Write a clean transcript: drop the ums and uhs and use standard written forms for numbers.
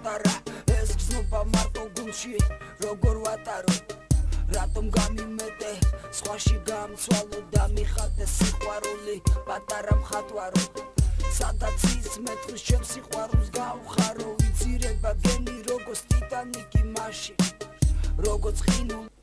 პატარა ეს გზნობა მარტო გულში როგორ ვატარო რატომ გამიმეტე სხვაში გამცვალო და მიხატე სიყვარული პატარა მხატვარო სადაც იზმეთქვის ჩემს სიყვარულს გავხარო ვიძირება გენი როგორც ტიტანიკი მაშინ როგორც ხინული